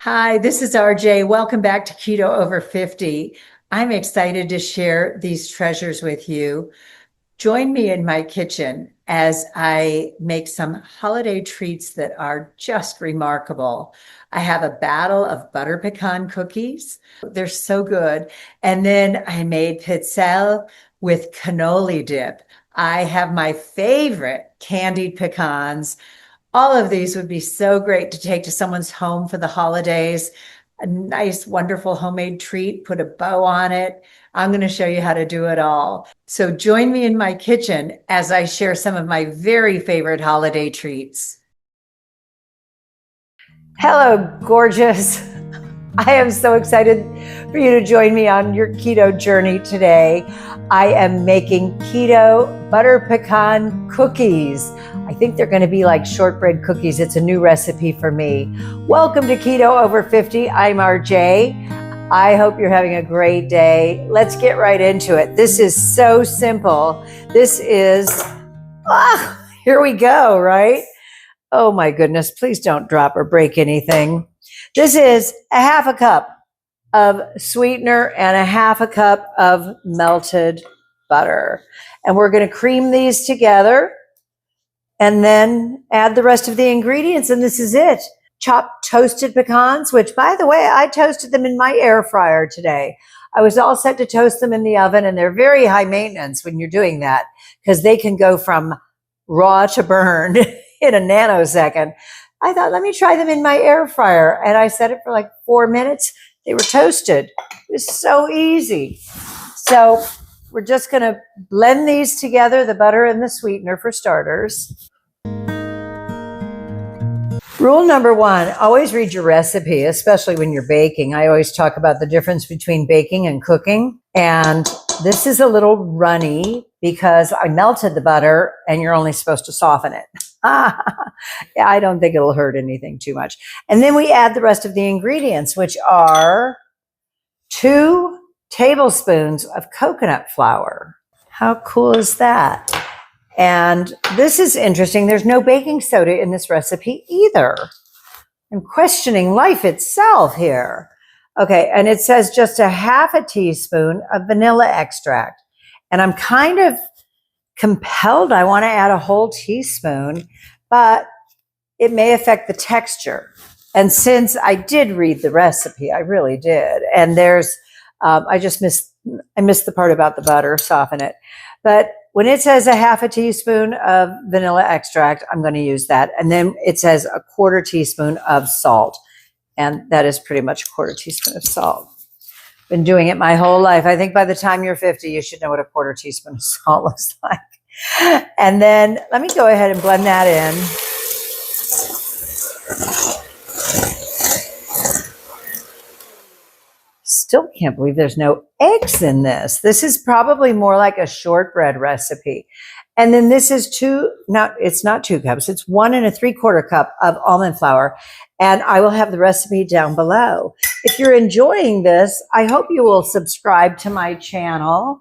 Hi, this is RJ. Welcome back to Keto Over 50. I'm excited to share these treasures with you. Join me in my kitchen as I make some holiday treats that are just remarkable. I have a battle of butter pecan cookies. They're so good. And then I made pizzelle with cannoli dip. I have my favorite candied pecans. All of these would be so great to take to someone's home for the holidays. A nice, wonderful homemade treat, put a bow on it. I'm going to show you how to do it all. So join me in my kitchen as I share some of my very favorite holiday treats. Hello, gorgeous. I am so excited for you to join me on your keto journey today. I am making keto butter pecan cookies. I think they're going to be like shortbread cookies. It's a new recipe for me. Welcome to Keto Over 50. I'm RJ. I hope you're having a great day. Let's get right into it. This is so simple. This is, here we go, right? Oh my goodness, please don't drop or break anything. This is a half a cup of sweetener and a half a cup of melted butter. And we're going to cream these together and then add the rest of the ingredients. And this is it. Chopped toasted pecans, which by the way, I toasted them in my air fryer today. I was all set to toast them in the oven, and they're very high maintenance when you're doing that because they can go from raw to burn in a nanosecond. I thought, let me try them in my air fryer. And I set it for like 4 minutes. They were toasted. It's so easy. So we're just going to blend these together, the butter and the sweetener for starters. Rule number one, always read your recipe, especially when you're baking. I always talk about the difference between baking and cooking. And this is a little runny because I melted the butter and you're only supposed to soften it. I don't think it'll hurt anything too much. And then we add the rest of the ingredients, which are 2 tablespoons of coconut flour. How cool is that? And this is interesting. There's no baking soda in this recipe either. I'm questioning life itself here. Okay, and it says just a half a teaspoon of vanilla extract. And I'm kind of compelled. I want to add a whole teaspoon, but it may affect the texture. And since I did read the recipe, I really did. And there's, I missed the part about the butter, soften it. But when it says a half a teaspoon of vanilla extract, I'm going to use that. And then it says a 1/4 teaspoon of salt. And that is pretty much a 1/4 teaspoon of salt. Been doing it my whole life. I think by the time you're 50, you should know what a 1/4 teaspoon of salt looks like. And then let me go ahead and blend that in. Still can't believe there's no eggs in this. This is probably more like a shortbread recipe. And then this is it's not 2 cups. It's 1 3/4 cup of almond flour. And I will have the recipe down below. If you're enjoying this, I hope you will subscribe to my channel.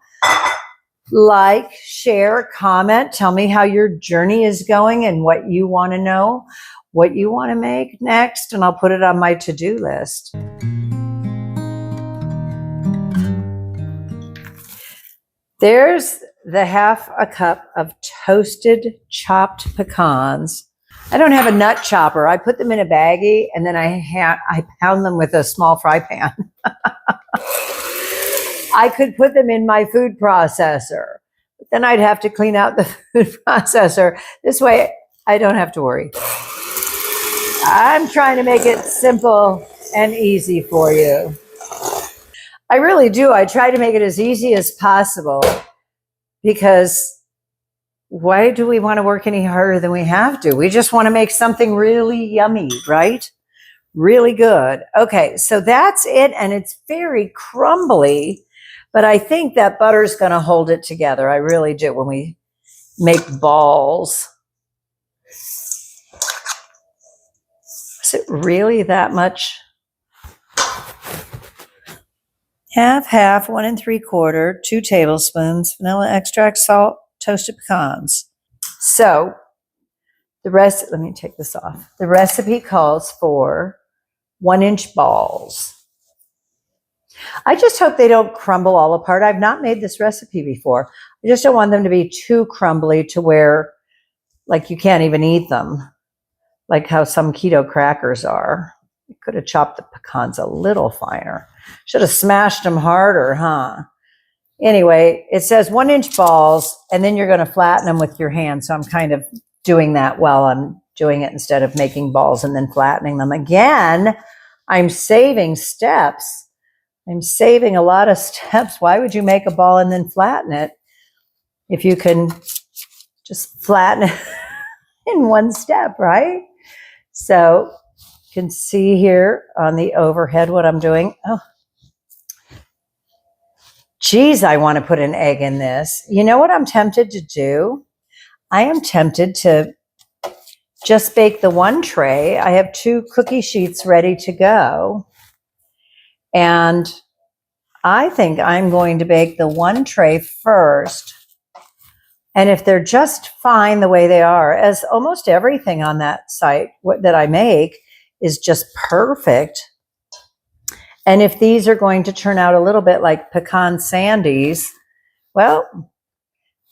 Like, share, comment, tell me how your journey is going and what you want to know, what you want to make next, and I'll put it on my to-do list. There's the half a cup of toasted chopped pecans. I don't have a nut chopper. I put them in a baggie and then I pound them with a small fry pan. I could put them in my food processor, but then I'd have to clean out the food processor. This way I don't have to worry. I'm trying to make it simple and easy for you. I really do. I try to make it as easy as possible because why do we want to work any harder than we have to? We just want to make something really yummy, right? Really good. Okay, so that's it. And it's very crumbly, but I think that butter's going to hold it together. I really do when we make balls. Is it really that much? Half, 1 3/4, 2 tablespoons, vanilla extract, salt, toasted pecans. So the rest, let me take this off. The recipe calls for 1-inch balls. I just hope they don't crumble all apart. I've not made this recipe before. I just don't want them to be too crumbly to where, like, you can't even eat them, like how some keto crackers are. You could have chopped the pecans a little finer. Should have smashed them harder, huh? Anyway, it says 1-inch balls, and then you're going to flatten them with your hand. So I'm kind of doing that while I'm doing it instead of making balls and then flattening them. Again, I'm saving steps. I'm saving a lot of steps. Why would you make a ball and then flatten it if you can just flatten it in one step, right? So you can see here on the overhead what I'm doing. Oh, geez, I want to put an egg in this. You know what I'm tempted to do? I am tempted to just bake the one tray. I have 2 cookie sheets ready to go. And I think I'm going to bake the one tray first. And if they're just fine the way they are, as almost everything on that site that I make is just perfect. And if these are going to turn out a little bit like pecan sandies, well,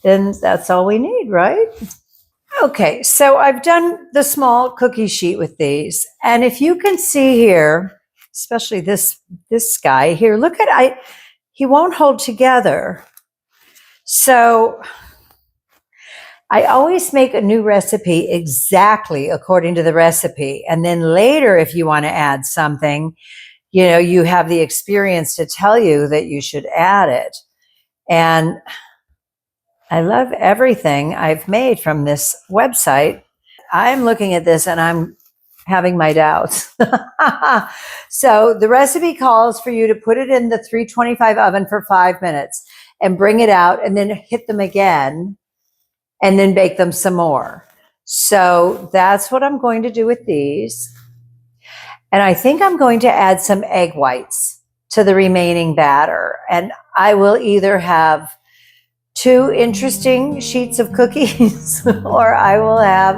then that's all we need, right? Okay, so I've done the small cookie sheet with these. And if you can see here, especially this guy here, look at, he won't hold together. So I always make a new recipe exactly according to the recipe. And then later, if you want to add something, you know, you have the experience to tell you that you should add it. And I love everything I've made from this website. I'm looking at this and I'm having my doubts. So the recipe calls for you to put it in the 325 oven for 5 minutes and bring it out and then hit them again and then bake them some more. So that's what I'm going to do with these. And I think I'm going to add some egg whites to the remaining batter. And I will either have 2 interesting sheets of cookies or I will have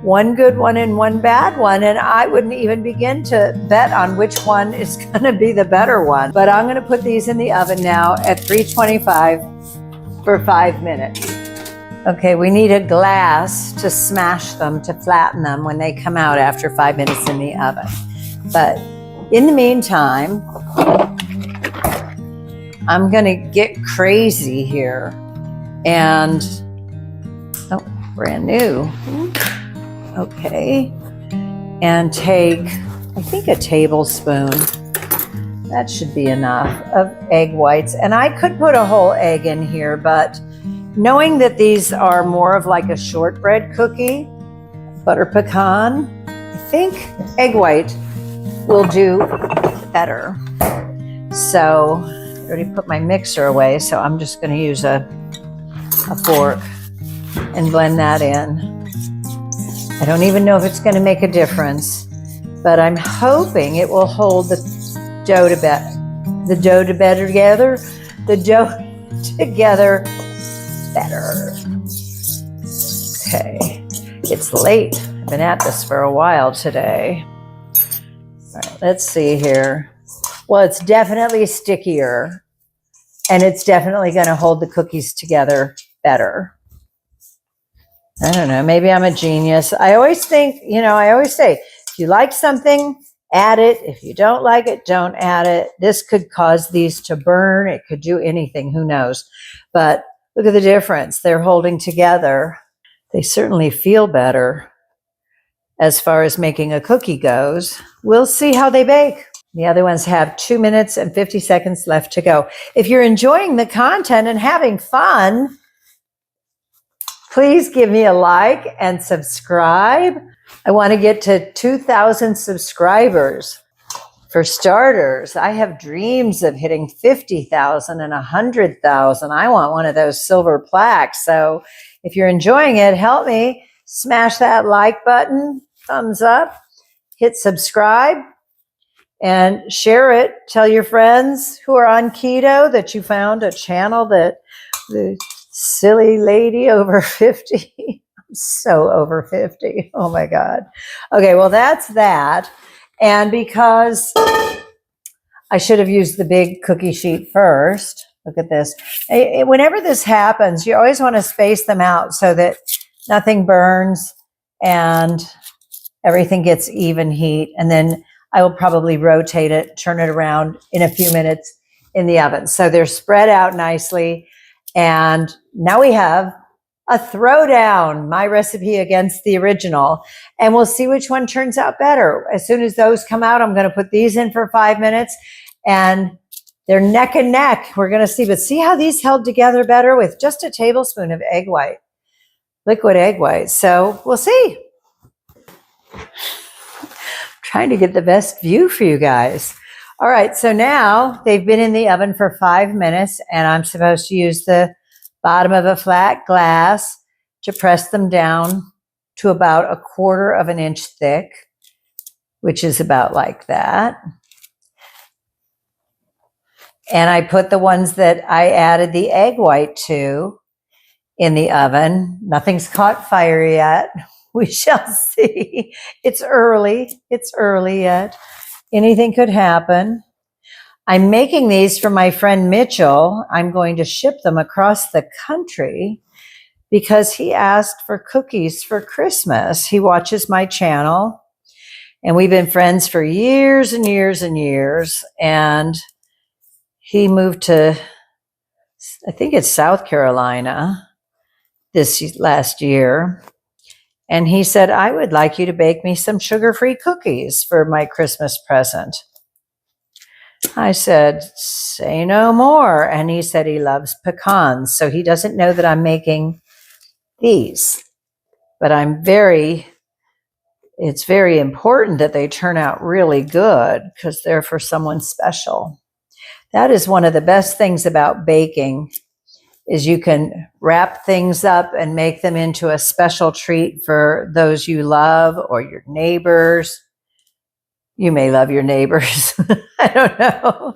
1 good one and 1 bad one. And I wouldn't even begin to bet on which one is going to be the better one. But I'm going to put these in the oven now at 325 for 5 minutes. Okay, we need a glass to smash them, to flatten them when they come out after 5 minutes in the oven. But in the meantime, I'm going to get crazy here. And, oh, brand new. Okay. And take, I think, a tablespoon. That should be enough of egg whites. And I could put a whole egg in here, but knowing that these are more of like a shortbread cookie, butter pecan, I think egg white will do better. So I already put my mixer away, so I'm just going to use a fork and blend that in. I don't even know if it's going to make a difference, but I'm hoping it will hold the dough together better. Okay, it's late. I've been at this for a while today. All right, let's see here. Well, it's definitely stickier, and it's definitely going to hold the cookies together better. I don't know, maybe I'm a genius. I always think, I always say, if you like something, add it. If you don't like it, don't add it. This could cause these to burn. It could do anything, who knows. But look at the difference. They're holding together. They certainly feel better as far as making a cookie goes. We'll see how they bake. The other ones have 2 minutes and 50 seconds left to go. If you're enjoying the content and having fun, please give me a like and subscribe. I want to get to 2,000 subscribers. For starters, I have dreams of hitting 50,000 and 100,000. I want one of those silver plaques. So if you're enjoying it, help me. Smash that like button, thumbs up, hit subscribe, and share it. Tell your friends who are on keto that you found a channel that the silly lady over 50. I'm so over 50. Oh my God. Okay, well, that's that. And because I should have used the big cookie sheet first, look at this. Whenever this happens, you always want to space them out so that nothing burns and everything gets even heat. And then I will probably rotate it, turn it around in a few minutes in the oven. So they're spread out nicely. And now we have a throwdown, my recipe against the original. And we'll see which one turns out better. As soon as those come out, I'm going to put these in for 5 minutes. And they're neck and neck. We're going to see. But see how these held together better with just a tablespoon of egg white, liquid egg white. So we'll see. Trying to get the best view for you guys. All right, so now they've been in the oven for 5 minutes, and I'm supposed to use the bottom of a flat glass to press them down to about 1/4 of an inch thick, which is about like that. And I put the ones that I added the egg white to in the oven. Nothing's caught fire yet. We shall see. It's early. It's early yet. Anything could happen. I'm making these for my friend Mitchell. I'm going to ship them across the country because he asked for cookies for Christmas. He watches my channel, and we've been friends for years and years and years. And he moved to, I think it's South Carolina this last year. And he said, I would like you to bake me some sugar-free cookies for my Christmas present. I said, say no more. And he said he loves pecans. So he doesn't know that I'm making these. But it's very important that they turn out really good because they're for someone special. That is one of the best things about baking, is you can wrap things up and make them into a special treat for those you love or your neighbors. You may love your neighbors. I don't know.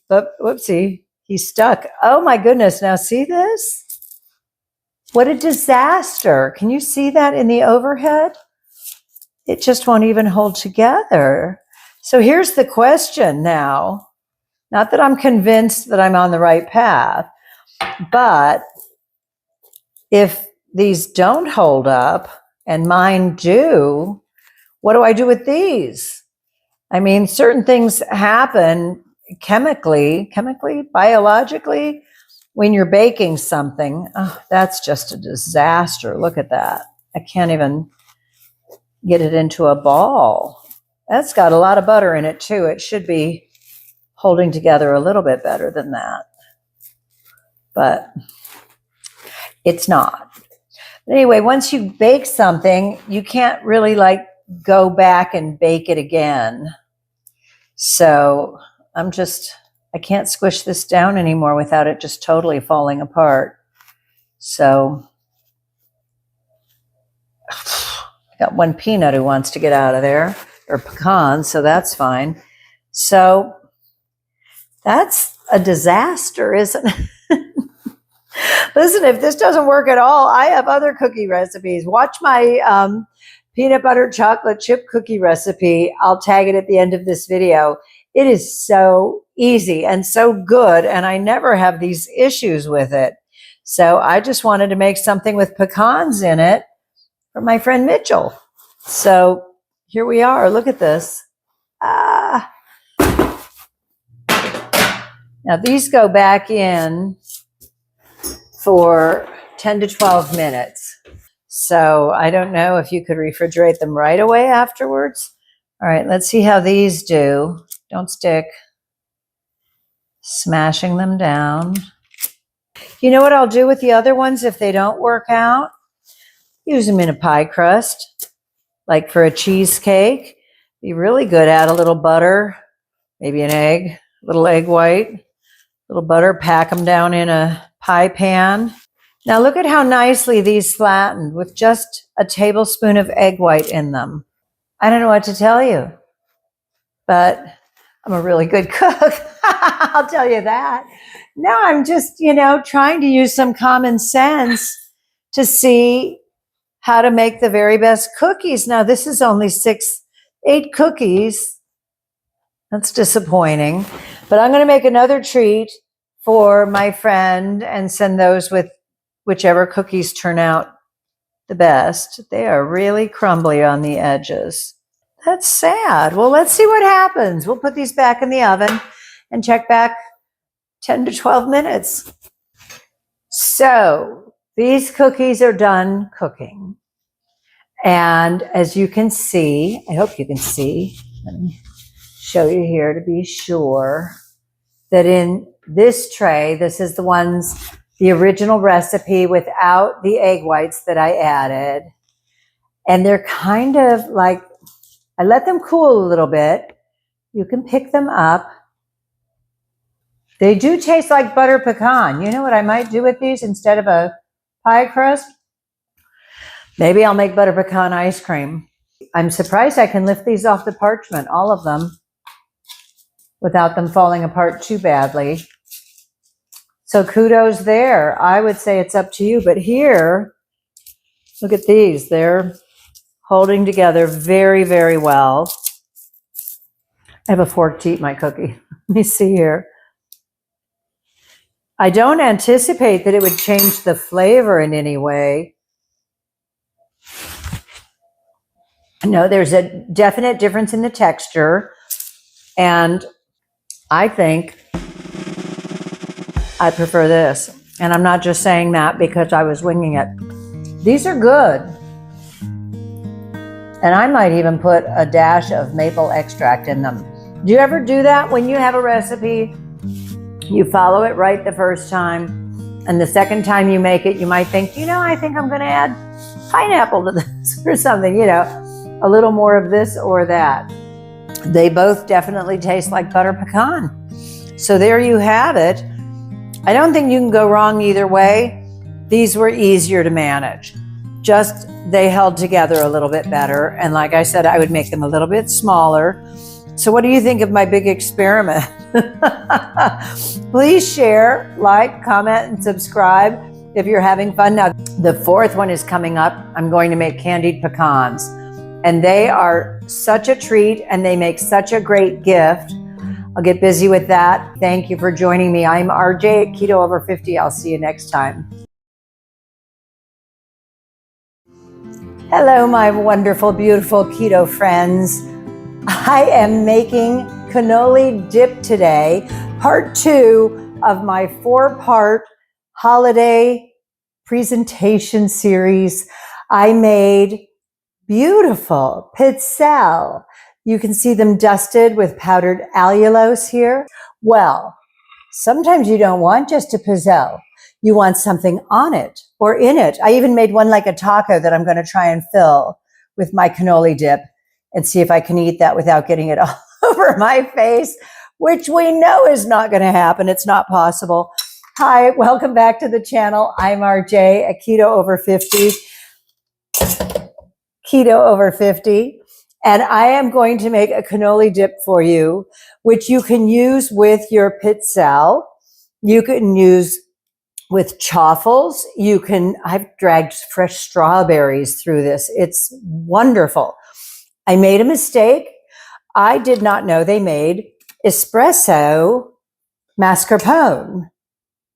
But whoopsie, he's stuck. Oh my goodness. Now see this? What a disaster. Can you see that in the overhead? It just won't even hold together. So here's the question now. Not that I'm convinced that I'm on the right path, but if these don't hold up and mine do, what do I do with these? I mean, certain things happen chemically, biologically, when you're baking something. Oh, that's just a disaster. Look at that. I can't even get it into a ball. That's got a lot of butter in it too. It should be holding together a little bit better than that, but it's not. But anyway, once you bake something, you can't really go back and bake it again. So I can't squish this down anymore without it just totally falling apart. So I got one peanut who wants to get out of there, or pecan, so that's fine. So that's a disaster, isn't it? Listen, if this doesn't work at all, I have other cookie recipes. Watch my peanut butter chocolate chip cookie recipe. I'll tag it at the end of this video. It is so easy and so good, and I never have these issues with it. So I just wanted to make something with pecans in it for my friend Mitchell. So here we are. Look at this. Now these go back in for 10 to 12 minutes. So I don't know if you could refrigerate them right away afterwards. All right, let's see how these do. Don't stick. Smashing them down. You know what I'll do with the other ones if they don't work out? Use them in a pie crust, like for a cheesecake. Be really good. Add a little butter, maybe an egg, a little egg white, little butter, pack them down in a pie pan. Now look at how nicely these flattened with just a tablespoon of egg white in them. I don't know what to tell you, but I'm a really good cook. I'll tell you that. Now I'm just, trying to use some common sense to see how to make the very best cookies. Now this is only 8 cookies. That's disappointing. But I'm going to make another treat for my friend and send those with whichever cookies turn out the best. They are really crumbly on the edges. That's sad. Well, let's see what happens. We'll put these back in the oven and check back 10 to 12 minutes. So these cookies are done cooking. And as you can see, I hope you can see, let me show you here to be sure that in this tray, this is the original recipe without the egg whites that I added. And they're kind of like, I let them cool a little bit. You can pick them up. They do taste like butter pecan. You know what I might do with these instead of a pie crust? Maybe I'll make butter pecan ice cream. I'm surprised I can lift these off the parchment, all of them, without them falling apart too badly. So kudos there. I would say it's up to you. But here, look at these. They're holding together very, very well. I have a fork to eat my cookie. Let me see here. I don't anticipate that it would change the flavor in any way. No, there's a definite difference in the texture. And I think I prefer this. And I'm not just saying that because I was winging it. These are good. And I might even put a dash of maple extract in them. Do you ever do that when you have a recipe? You follow it right the first time. And the second time you make it, you might think, you know, I think I'm going to add pineapple to this or something, you know, a little more of this or that. They both definitely taste like butter pecan. So there you have it. I don't think you can go wrong either way. These were easier to manage. Just they held together a little bit better. And like I said, I would make them a little bit smaller. So what do you think of my big experiment? Please share, like, comment, and subscribe if you're having fun. Now, the fourth one is coming up. I'm going to make candied pecans. And they are such a treat and they make such a great gift. I'll get busy with that. Thank you for joining me. I'm RJ at Keto Over 50. I'll see you next time. Hello, my wonderful, beautiful keto friends. I am making cannoli dip today, part 2 of my 4-part holiday presentation series. I made beautiful Pizzelle. You can see them dusted with powdered allulose here. Well, sometimes you don't want just a Pizzelle. You want something on it or in it. I even made one like a taco that I'm going to try and fill with my cannoli dip and see if I can eat that without getting it all over my face, which we know is not going to happen. It's not possible. Hi, welcome back to the channel. I'm RJ at Keto Over 50. Keto Over 50. And I am going to make a cannoli dip for you, which you can use with your Pizzelle. You can use with chaffles. I've dragged fresh strawberries through this. It's wonderful. I made a mistake. I did not know they made espresso mascarpone,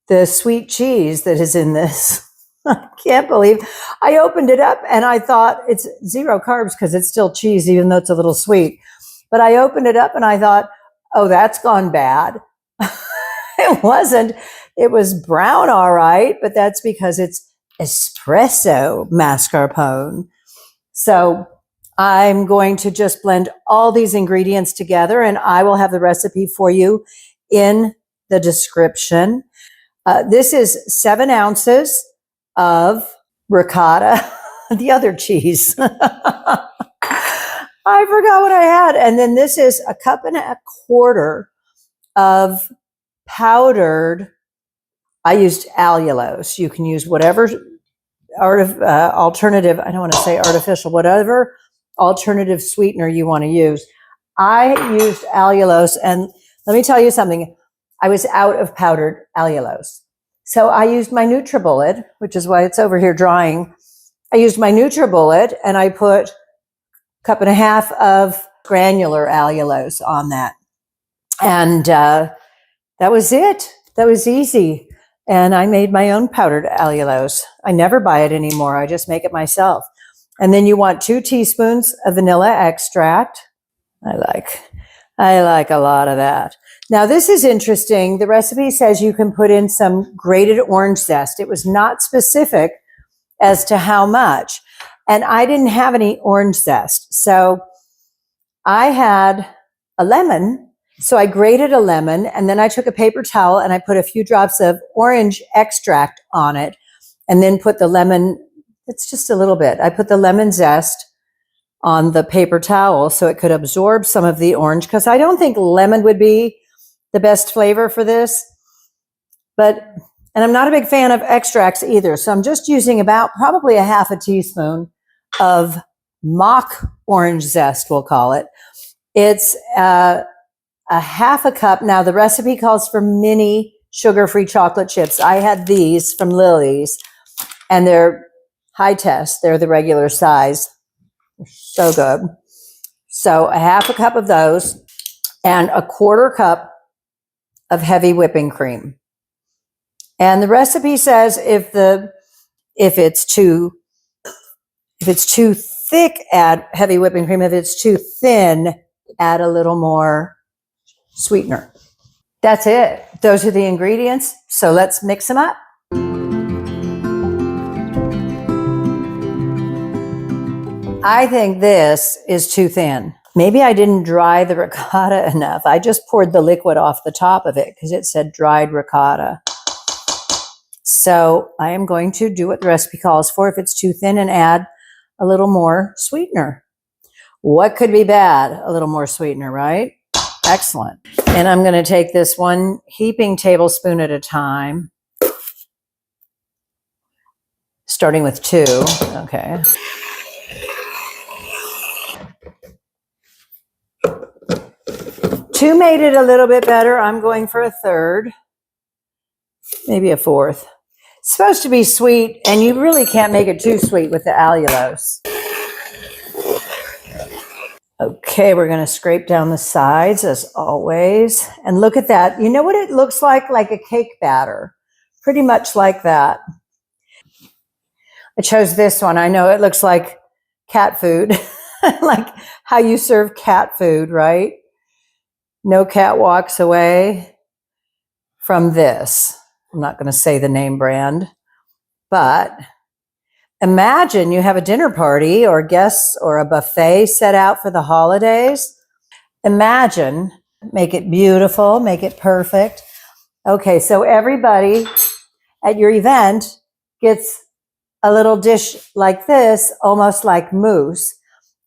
the sweet cheese that is in this. I can't believe I opened it up and I thought it's 0 carbs because it's still cheese, even though it's a little sweet. But I opened it up and I thought, oh, that's gone bad. It wasn't. It was brown, all right, but that's because it's espresso mascarpone. So I'm going to just blend all these ingredients together and I will have the recipe for you in the description. This is 7 ounces of ricotta, the other cheese. I forgot what I had. And then this is 1.25 cups of powdered, I used allulose. You can use whatever alternative, I don't want to say artificial, whatever alternative sweetener you want to use. I used allulose, and let me tell you something. I was out of powdered allulose. So I used my NutriBullet, which is why it's over here drying. I used my NutriBullet and I put 1.5 cups of granular allulose on that. And that was it. That was easy. And I made my own powdered allulose. I never buy it anymore. I just make it myself. And then you want 2 teaspoons of vanilla extract. I like a lot of that. Now this is interesting. The recipe says you can put in some grated orange zest. It was not specific as to how much. And I didn't have any orange zest. So I had a lemon. So I grated a lemon, and then I took a paper towel and I put a few drops of orange extract on it, and then put the lemon, it's just a little bit. I put the lemon zest on the paper towel so it could absorb some of the orange, because I don't think lemon would be the best flavor for this. And I'm not a big fan of extracts either. So I'm just using about probably a half a teaspoon of mock orange zest, we'll call it. It's a half a cup. Now the recipe calls for mini sugar-free chocolate chips. I had these from Lily's, and they're high test. They're the regular size. So good. So a half a cup of those and a quarter cup of heavy whipping cream. And the recipe says if it's too thick, add heavy whipping cream. If it's too thin, add a little more sweetener. That's it. Those are the ingredients. So let's mix them up. I think this is too thin. Maybe I didn't dry the ricotta enough. I just poured the liquid off the top of it because it said dried ricotta. So I am going to do what the recipe calls for. If it's too thin, and add a little more sweetener. What could be bad? A little more sweetener, right? Excellent. And I'm going to take this 1 heaping tablespoon at a time, starting with 2. Okay. Two made it a little bit better. I'm going for a third, maybe a fourth. It's supposed to be sweet, and you really can't make it too sweet with the allulose. Okay, we're going to scrape down the sides as always. And look at that. You know what it looks like? Like a cake batter. Pretty much like that. I chose this one. I know it looks like cat food. Like how you serve cat food, right? No cat walks away from this. I'm not going to say the name brand, but imagine you have a dinner party or guests or a buffet set out for the holidays. Imagine, make it beautiful, make it perfect. Okay, so everybody at your event gets a little dish like this, almost like mousse.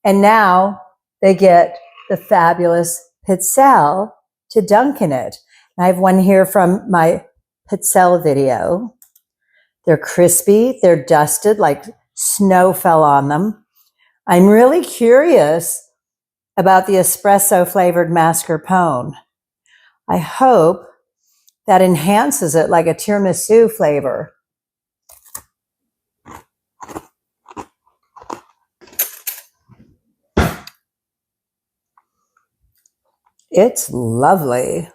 And now they get the fabulous Pizzelle to dunk in it. I have one here from my Pizzelle video. They're crispy, they're dusted, like snow fell on them. I'm really curious about the espresso flavored mascarpone. I hope that enhances it like a tiramisu flavor. It's lovely.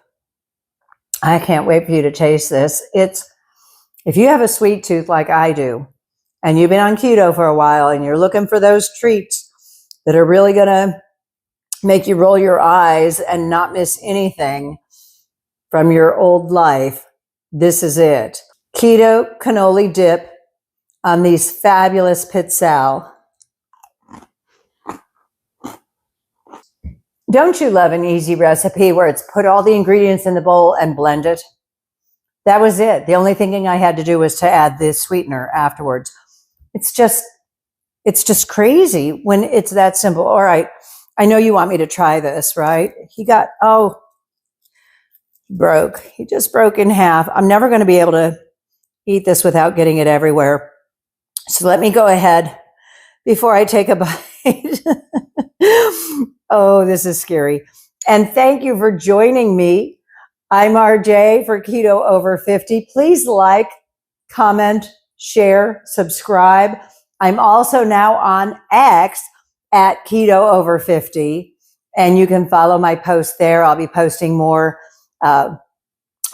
I can't wait for you to taste this. If you have a sweet tooth like I do, and you've been on keto for a while and you're looking for those treats that are really going to make you roll your eyes and not miss anything from your old life, this is it. Keto cannoli dip on these fabulous Pizzelle. Don't you love an easy recipe where it's put all the ingredients in the bowl and blend it? That was it. The only thinking I had to do was to add the sweetener afterwards. It's just crazy when it's that simple. All right, I know you want me to try this, right? He just broke in half. I'm never going to be able to eat this without getting it everywhere. So let me go ahead before I take a bite. Oh, this is scary. And thank you for joining me. I'm RJ for Keto Over 50. Please like, comment, share, subscribe. I'm also now on X at Keto Over 50. And you can follow my post there. I'll be posting more. I'll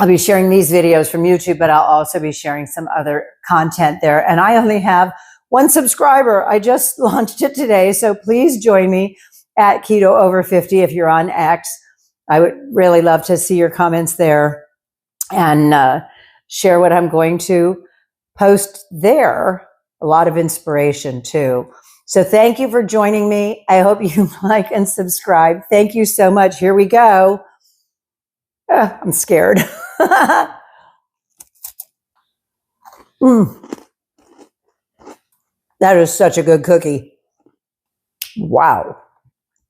be sharing these videos from YouTube, but I'll also be sharing some other content there. And I only have one subscriber. I just launched it today. So please join me at Keto Over 50 if you're on X. I would really love to see your comments there and share what I'm going to post there. A lot of inspiration too. So thank you for joining me. I hope you like and subscribe. Thank you so much. Here we go. I'm scared. That is such a good cookie. Wow.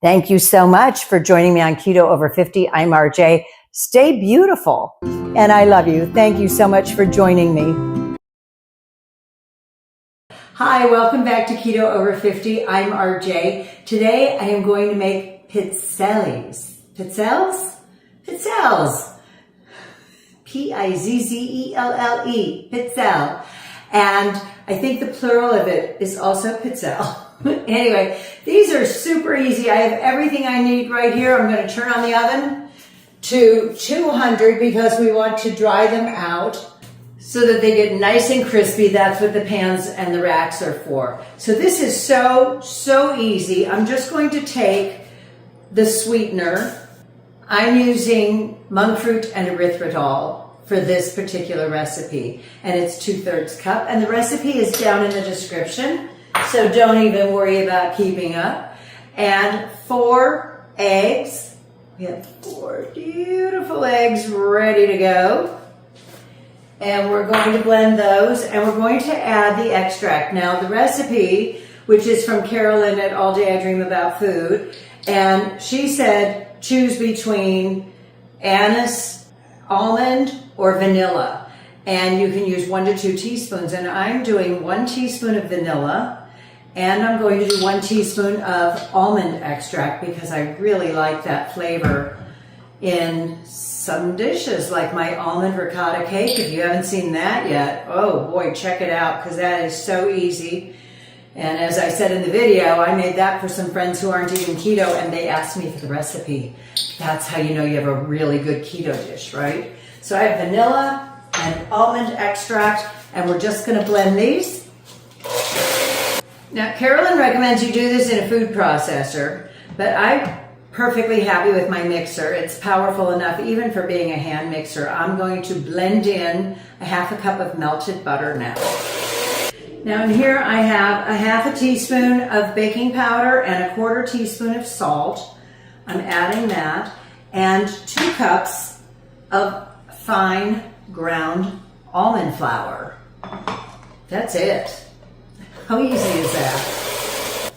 Thank you so much for joining me on Keto Over 50. I'm RJ. Stay beautiful. And I love you. Thank you so much for joining me. Hi, welcome back to Keto Over 50. I'm RJ. Today I am going to make pizzelles. Pizzelles? Pizzelles. Pizzelle. Pizzelle. And I think the plural of it is also pizzelle. Anyway, these are super easy. I have everything I need right here. I'm going to turn on the oven to 200 because we want to dry them out so that they get nice and crispy. That's what the pans and the racks are for. So this is so easy. I'm just going to take the sweetener. I'm using monk fruit and erythritol for this particular recipe, and it's 2/3 cup, and the recipe is down in the description, so don't even worry about keeping up. And 4 eggs. We have 4 beautiful eggs ready to go, and we're going to blend those, and we're going to add the extract. Now the recipe, which is from Carolyn at All Day I Dream About Food, and she said choose between anise, almond, or vanilla, and you can use 1 to 2 teaspoons, and I'm doing 1 teaspoon of vanilla, and I'm going to do 1 teaspoon of almond extract because I really like that flavor in some dishes like my almond ricotta cake. If you haven't seen that yet, oh boy, check it out because that is so easy. And as I said in the video, I made that for some friends who aren't eating keto, and they asked me for the recipe. That's how you know you have a really good keto dish, right? So I have vanilla and almond extract, and we're just going to blend these. Now, Carolyn recommends you do this in a food processor, but I'm perfectly happy with my mixer. It's powerful enough, even for being a hand mixer. I'm going to blend in a 1/2 cup of melted butter now. Now in here I have a 1/2 teaspoon of baking powder and a 1/4 teaspoon of salt. I'm adding that, and 2 cups of fine ground almond flour. That's it. How easy is that?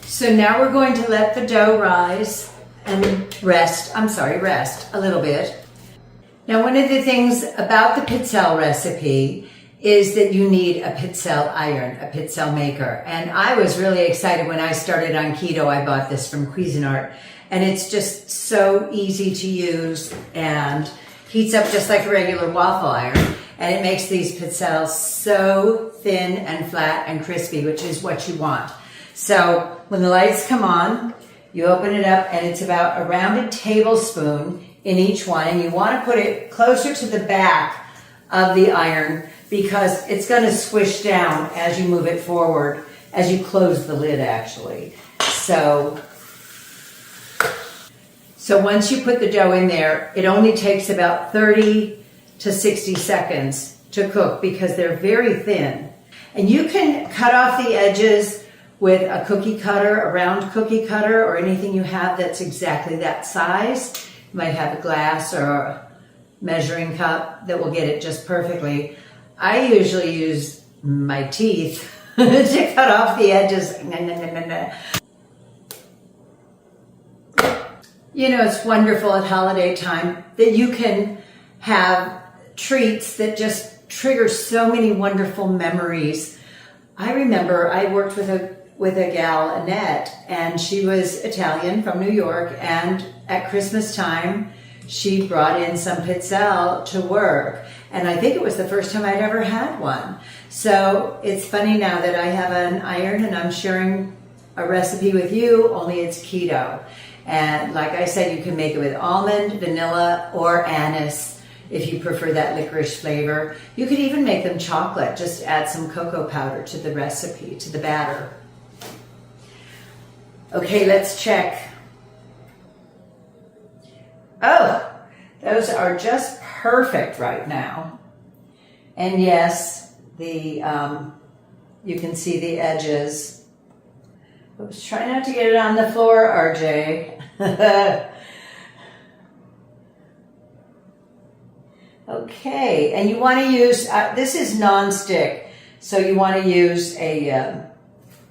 So now we're going to let the dough rise and rest a little bit. Now one of the things about the pizzelle recipe is that you need a pizzelle iron, a pizzelle maker. And I was really excited when I started on keto. I bought this from Cuisinart, and it's just so easy to use and heats up just like a regular waffle iron, and it makes these pizzelles so thin and flat and crispy, which is what you want. So when the lights come on, you open it up, and it's about a rounded tablespoon in each one, and you want to put it closer to the back of the iron because it's going to squish down as you move it forward, as you close the lid actually. So once you put the dough in there, it only takes about 30 to 60 seconds to cook because they're very thin. And you can cut off the edges with a cookie cutter, a round cookie cutter, or anything you have that's exactly that size. You might have a glass or a measuring cup that will get it just perfectly. I usually use my teeth to cut off the edges. You know, it's wonderful at holiday time that you can have treats that just trigger so many wonderful memories. I remember I worked with a gal, Annette, and she was Italian from New York, and at Christmas time, she brought in some pizzelle to work, and I think it was the first time I'd ever had one. So it's funny now that I have an iron and I'm sharing a recipe with you, only it's keto. And like I said, you can make it with almond, vanilla, or anise if you prefer that licorice flavor. You could even make them chocolate. Just add some cocoa powder to the recipe, to the batter. Okay, let's check. Oh, those are just perfect right now. And yes, you can see the edges. Oops, try not to get it on the floor, RJ. Okay, and you want to use, this is non-stick, so you want to use a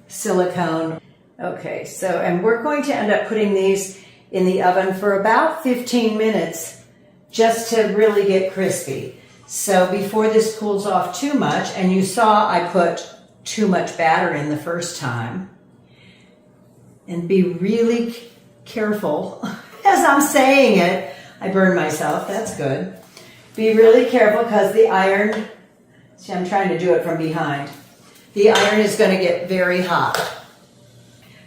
silicone. Okay, so, and we're going to end up putting these in the oven for about 15 minutes just to really get crispy. So before this cools off too much, and you saw I put too much batter in the first time, and be really careful as I'm saying it. I burned myself, that's good. Be really careful because the iron, see, I'm trying to do it from behind. The iron is going to get very hot.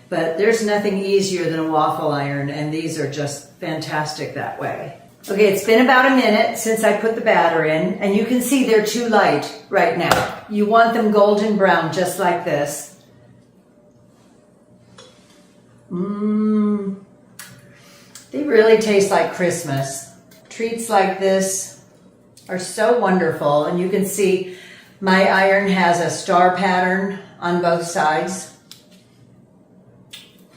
But there's nothing easier than a waffle iron, and these are just fantastic that way. Okay, it's been about a minute since I put the batter in, and you can see they're too light right now. You want them golden brown, just like this. They really taste like Christmas. Treats like this are so wonderful, and you can see my iron has a star pattern on both sides.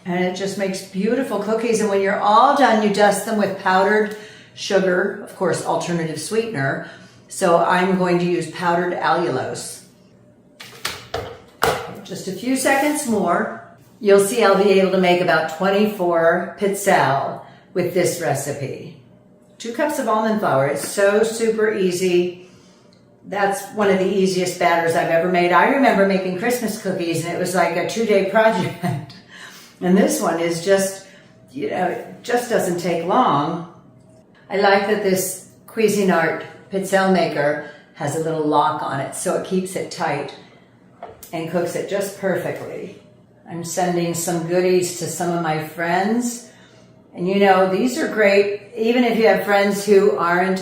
And it just makes beautiful cookies. And when you're all done, you dust them with powdered sugar, of course, alternative sweetener. So I'm going to use powdered allulose. Just a few seconds more. You'll see I'll be able to make about 24 pizzelle with this recipe. 2 cups of almond flour. It's so super easy. That's one of the easiest batters I've ever made. I remember making Christmas cookies, and it was like a 2-day project. And this one is just, you know, it just doesn't take long. I like that this Cuisinart Pizzelle maker has a little lock on it, so it keeps it tight and cooks it just perfectly. I'm sending some goodies to some of my friends. And you know, these are great, even if you have friends who aren't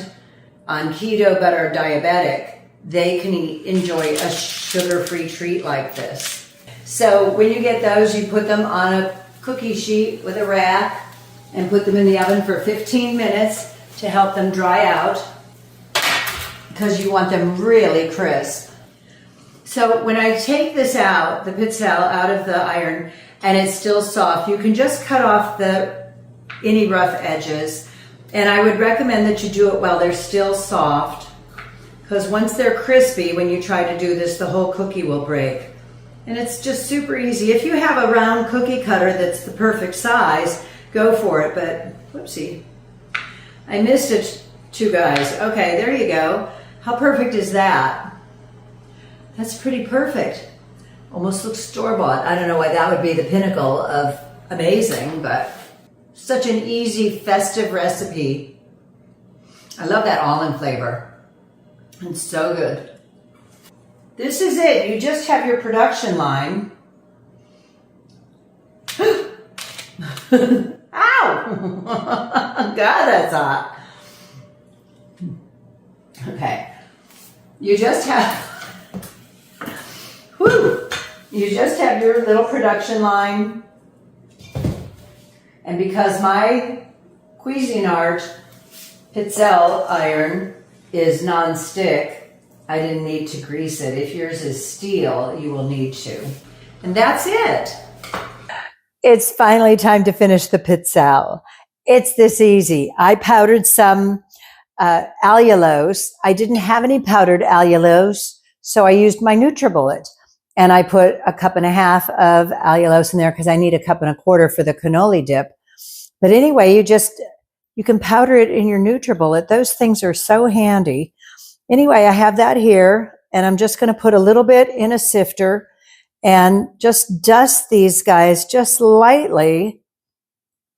on keto but are diabetic, they can enjoy a sugar-free treat like this. So when you get those, you put them on a cookie sheet with a rack and put them in the oven for 15 minutes to help them dry out, because you want them really crisp. So when I take this out, the pizzelle out of the iron, and it's still soft, you can just cut off any rough edges. And I would recommend that you do it while they're still soft, because once they're crispy, when you try to do this, the whole cookie will break. And it's just super easy. If you have a round cookie cutter that's the perfect size, go for it. But, whoopsie, I missed it, two guys. Okay, there you go. How perfect is that? That's pretty perfect. Almost looks store-bought. I don't know why that would be the pinnacle of amazing, but such an easy, festive recipe. I love that almond flavor. It's so good. This is it. You just have your production line. Ow! God, that's hot. Okay. You just have, you just have your little production line. And because my Cuisinart Pizzelle iron is non-stick, I didn't need to grease it. If yours is steel, you will need to. And that's it. It's finally time to finish the pizzelle. It's this easy. I powdered some allulose. I didn't have any powdered allulose, so I used my NutriBullet. And I put 1.5 cups of allulose in there because I need 1.25 cups for the cannoli dip. But anyway, you can powder it in your NutriBullet. Those things are so handy. Anyway, I have that here, and I'm just going to put a little bit in a sifter and just dust these guys just lightly,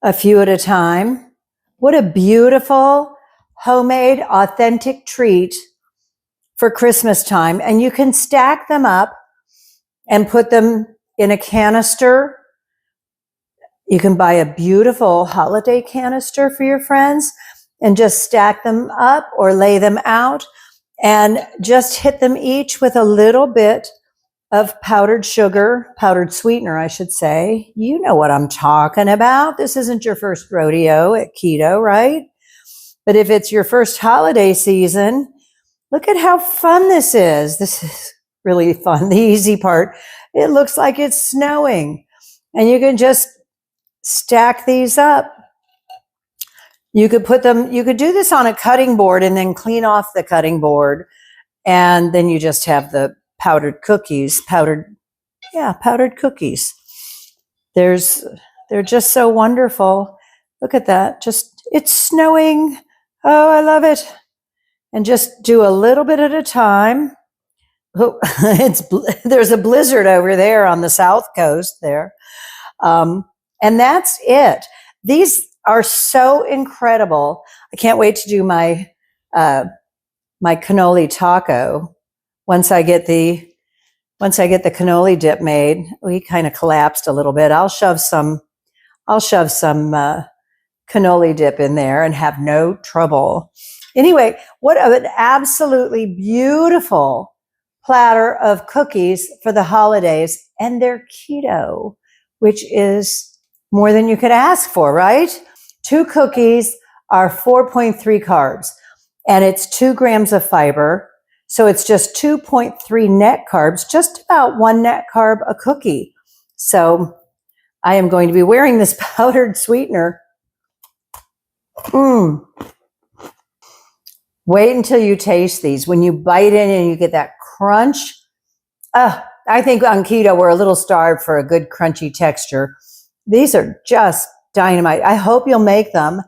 a few at a time. What a beautiful, homemade, authentic treat for Christmas time. And you can stack them up and put them in a canister. You can buy a beautiful holiday canister for your friends and just stack them up or lay them out and just hit them each with a little bit of powdered sugar, powdered sweetener, I should say. You know what I'm talking about. This isn't your first rodeo at keto, right? But if it's your first holiday season, look at how fun this is. This is really fun. The easy part, it looks like it's snowing. And you can just stack these up. You could do this on a cutting board and then clean off the cutting board. And then you just have the powdered cookies, powdered cookies. They're just so wonderful. Look at that. It's snowing. Oh, I love it. And just do a little bit at a time. Oh, there's a blizzard over there on the south coast there. And that's it. These are so incredible. I can't wait to do my cannoli taco. Once I get the cannoli dip made, we kind of collapsed a little bit. I'll shove some cannoli dip in there and have no trouble. Anyway, what an absolutely beautiful platter of cookies for the holidays, and they're keto, which is more than you could ask for, right? 2 cookies are 4.3 carbs, and it's 2 grams of fiber. So it's just 2.3 net carbs, just about 1 net carb a cookie. So I am going to be wearing this powdered sweetener. Wait until you taste these. When you bite in and you get that crunch. I think on keto, we're a little starved for a good crunchy texture. These are just dynamite. I hope you'll make them.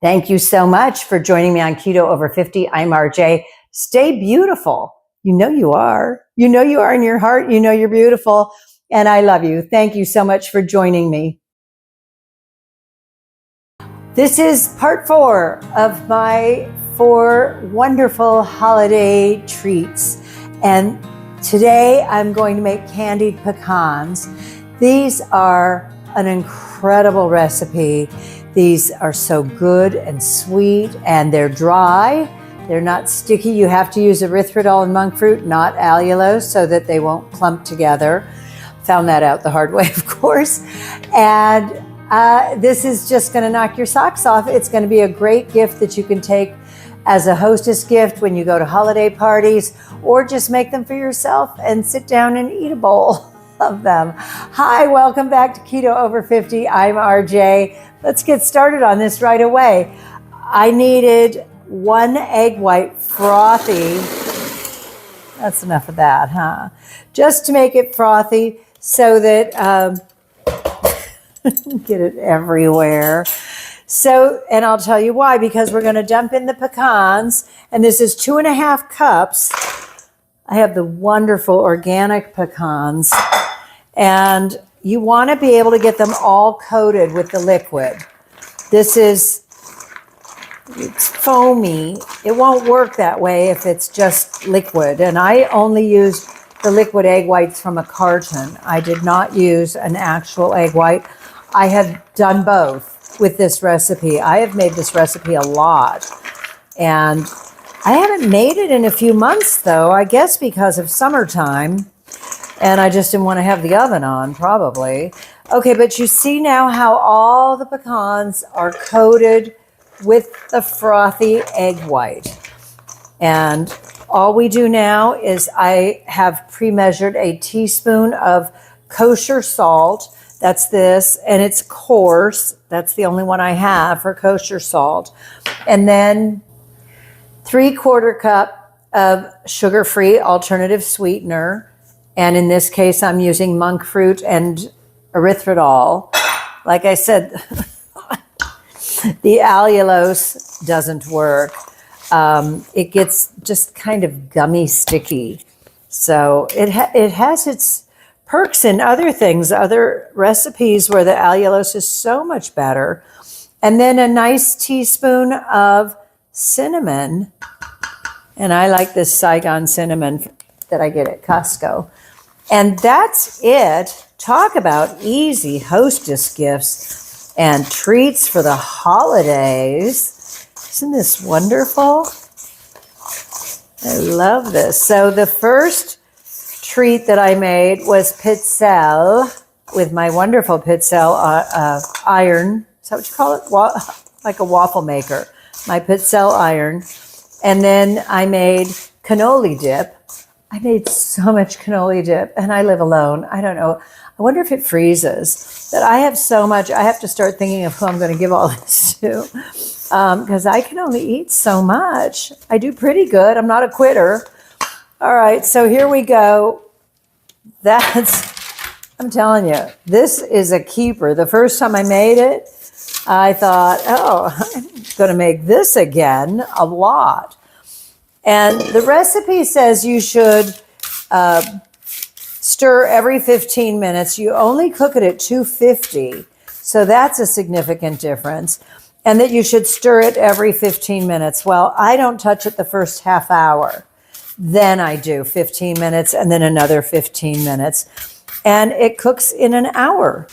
Thank you so much for joining me on Keto Over 50. I'm RJ. Stay beautiful. You know you are. You know you are in your heart. You know you're beautiful. And I love you. Thank you so much for joining me. This is part 4 of my 4 wonderful holiday treats. And today I'm going to make candied pecans. These are an incredible recipe. These are so good and sweet, and they're dry. They're not sticky. You have to use erythritol and monk fruit, not allulose, so that they won't clump together. Found that out the hard way, of course. And this is just going to knock your socks off. It's going to be a great gift that you can take as a hostess gift when you go to holiday parties, or just make them for yourself and sit down and eat a bowl of them. Hi, welcome back to Keto Over 50. I'm RJ. Let's get started on this right away. I needed 1 egg white frothy. That's enough of that, huh? Just to make it frothy so that, get it everywhere. So, and I'll tell you why, because we're going to dump in the pecans, and this is 2.5 cups. I have the wonderful organic pecans, and you want to be able to get them all coated with the liquid. It's foamy. It won't work that way if it's just liquid. And I only used the liquid egg whites from a carton. I did not use an actual egg white. I have done both with this recipe. I have made this recipe a lot. And I haven't made it in a few months, though, I guess because of summertime. And I just didn't want to have the oven on, probably. Okay, but you see now how all the pecans are coated with the frothy egg white. And all we do now is I have pre-measured a teaspoon of kosher salt. That's this, and it's coarse. That's the only one I have for kosher salt. And then 3/4 cup of sugar-free alternative sweetener. And in this case, I'm using monk fruit and erythritol. Like I said, the allulose doesn't work. It gets just kind of gummy sticky. So it has its perks in other things, other recipes where the allulose is so much better. And then a nice teaspoon of cinnamon. And I like this Saigon cinnamon that I get at Costco. And that's it. Talk about easy hostess gifts and treats for the holidays. Isn't this wonderful? I love this. So the first treat that I made was Pizzelle with my wonderful Pizzelle iron. Is that what you call it? Like a waffle maker. My Pizzelle iron. And then I made cannoli dip. I made so much cannoli dip, and I live alone. I don't know. I wonder if it freezes. But I have so much. I have to start thinking of who I'm going to give all this to, because I can only eat so much. I do pretty good. I'm not a quitter. All right, so here we go. I'm telling you, this is a keeper. The first time I made it, I thought, oh, I'm going to make this again a lot. And the recipe says you should stir every 15 minutes. You only cook it at 250, so that's a significant difference. And that you should stir it every 15 minutes. Well, I don't touch it the first half hour. Then I do 15 minutes and then another 15 minutes. And it cooks in an hour.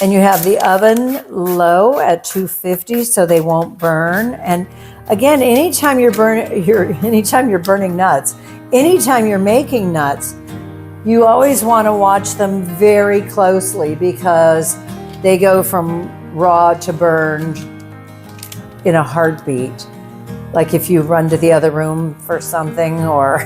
And you have the oven low at 250 so they won't burn. And again, anytime you're burning nuts, anytime you're making nuts, you always want to watch them very closely because they go from raw to burned in a heartbeat. Like if you run to the other room for something or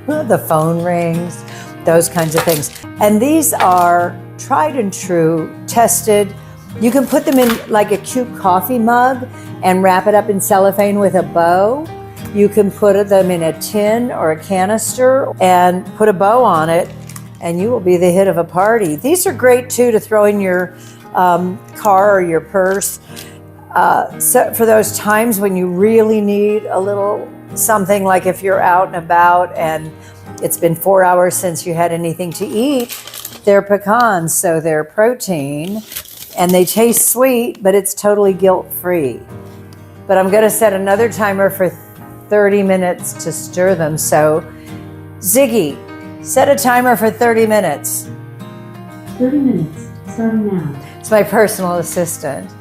the phone rings, those kinds of things. And these are tried and true, tested. You can put them in like a cute coffee mug and wrap it up in cellophane with a bow. You can put them in a tin or a canister and put a bow on it, and you will be the hit of a party. These are great too to throw in your car or your purse. So for those times when you really need a little something, like if you're out and about and it's been 4 hours since you had anything to eat, they're pecans, so they're protein, and they taste sweet, but it's totally guilt-free. But I'm going to set another timer for 30 minutes to stir them. So, Ziggy, set a timer for 30 minutes. 30 minutes, starting now. It's my personal assistant.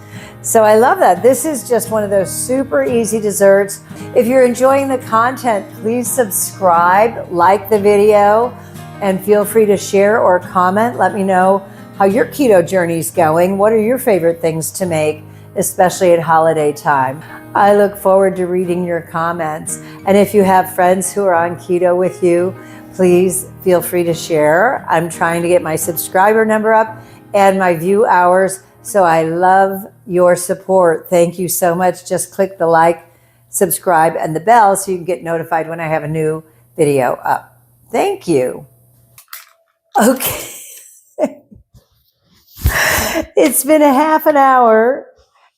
So I love that. This is just one of those super easy desserts. If you're enjoying the content, please subscribe, like the video, and feel free to share or comment. Let me know how your keto journey's going. What are your favorite things to make, especially at holiday time? I look forward to reading your comments. And if you have friends who are on keto with you, please feel free to share. I'm trying to get my subscriber number up and my view hours. So I love your support. Thank you so much. Just click the like, subscribe, and the bell so you can get notified when I have a new video up. Thank you. Okay. It's been a half an hour,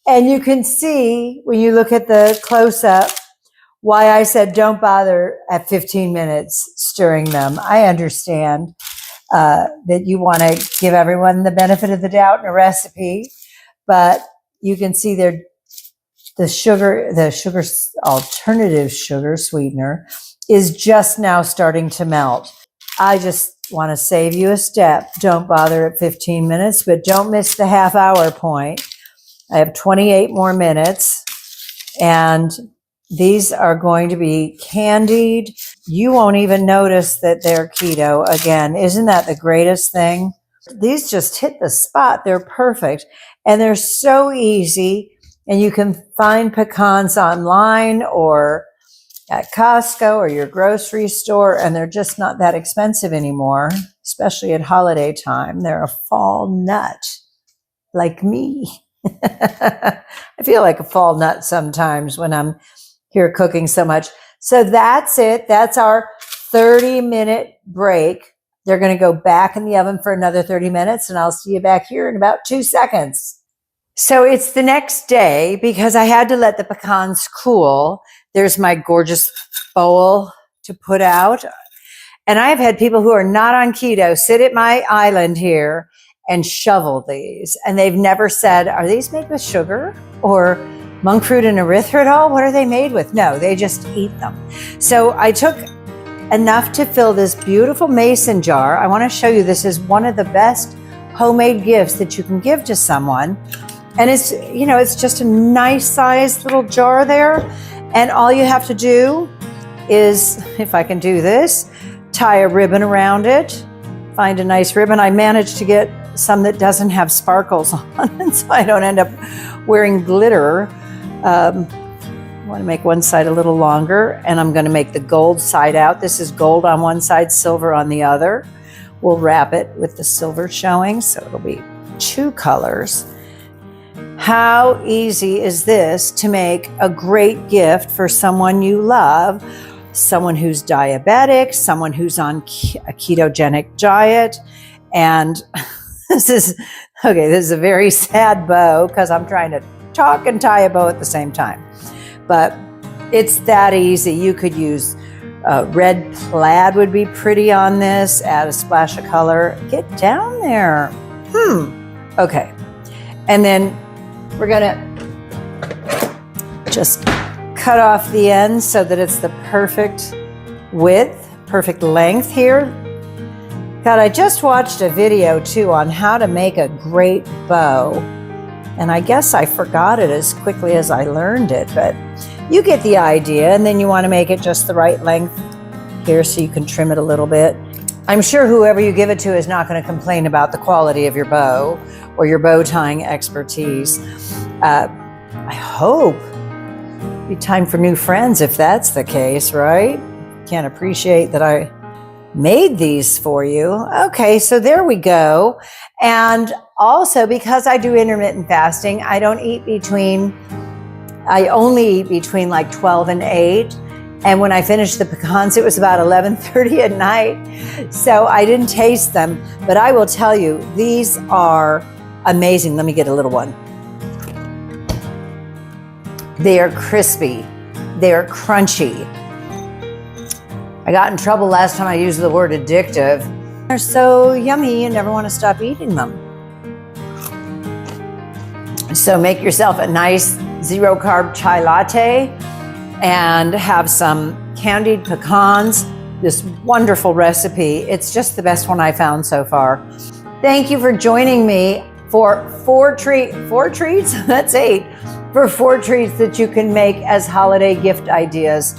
and you can see when you look at the close-up why I said don't bother at 15 minutes stirring them. I understand that you want to give everyone the benefit of the doubt in a recipe, but you can see the alternative sugar sweetener is just now starting to melt. I just want to save you a step. Don't bother at 15 minutes, but don't miss the half hour point. I have 28 more minutes, and these are going to be candied. You won't even notice that they're keto. Again, isn't that the greatest thing? These just hit the spot. They're perfect, and they're so easy, and you can find pecans online or at Costco or your grocery store, and they're just not that expensive anymore, especially at holiday time. They're a fall nut, like me. I feel like a fall nut sometimes when I'm here cooking so much. So that's it. That's our 30-minute break. They're going to go back in the oven for another 30 minutes, and I'll see you back here in about 2 seconds. So it's the next day because I had to let the pecans cool. There's my gorgeous bowl to put out. And I've had people who are not on keto sit at my island here and shovel these. And they've never said, are these made with sugar or monk fruit and erythritol? What are they made with? No, they just eat them. So I took enough to fill this beautiful mason jar. I want to show you, this is one of the best homemade gifts that you can give to someone. And it's, you know, it's just a nice sized little jar there. And all you have to do is, if I can do this, tie a ribbon around it, find a nice ribbon. I managed to get some that doesn't have sparkles on it, so I don't end up wearing glitter. I want to make one side a little longer, and I'm going to make the gold side out. This is gold on one side, silver on the other. We'll wrap it with the silver showing, so it'll be 2 colors. How easy is this to make a great gift for someone you love? Someone who's diabetic, someone who's on a ketogenic diet. And this is a very sad bow because I'm trying to talk and tie a bow at the same time. But it's that easy. You could use red plaid would be pretty on this, add a splash of color. Get down there. Okay. And then we're gonna just cut off the ends so that it's the perfect width, perfect length here. God, I just watched a video too on how to make a great bow. And I guess I forgot it as quickly as I learned it, but you get the idea. And then you want to make it just the right length here so you can trim it a little bit. I'm sure whoever you give it to is not going to complain about the quality of your bow or your bow tying expertise. I hope. Be time for new friends if that's the case, right? Can't appreciate that I made these for you. Okay, so there we go. And also, because I do intermittent fasting, I only eat between like 12 and 8. And when I finished the pecans, it was about 11:30 at night. So I didn't taste them, but I will tell you, these are amazing. Let me get a little one. They are crispy. They are crunchy. I got in trouble last time I used the word addictive. They're so yummy, you never want to stop eating them. So make yourself a nice 0-carb chai latte and have some candied pecans. This wonderful recipe. It's just the best one I found so far. Thank you for joining me for 4 treats? That's 8. For 4 treats that you can make as holiday gift ideas,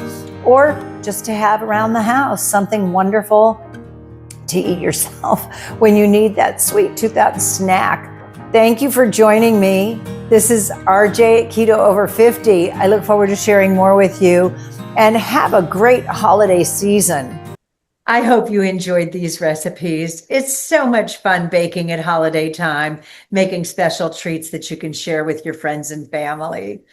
or just to have around the house, something wonderful to eat yourself when you need that sweet tooth out snack. Thank you for joining me. This is RJ at Keto Over 50. I look forward to sharing more with you, and have a great holiday season. I hope you enjoyed these recipes. It's so much fun baking at holiday time, making special treats that you can share with your friends and family.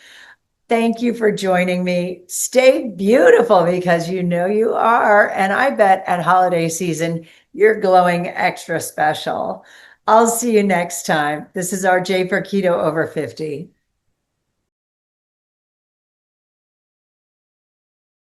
Thank you for joining me. Stay beautiful, because you know you are. And I bet at holiday season, you're glowing extra special. I'll see you next time. This is RJ for Keto Over 50.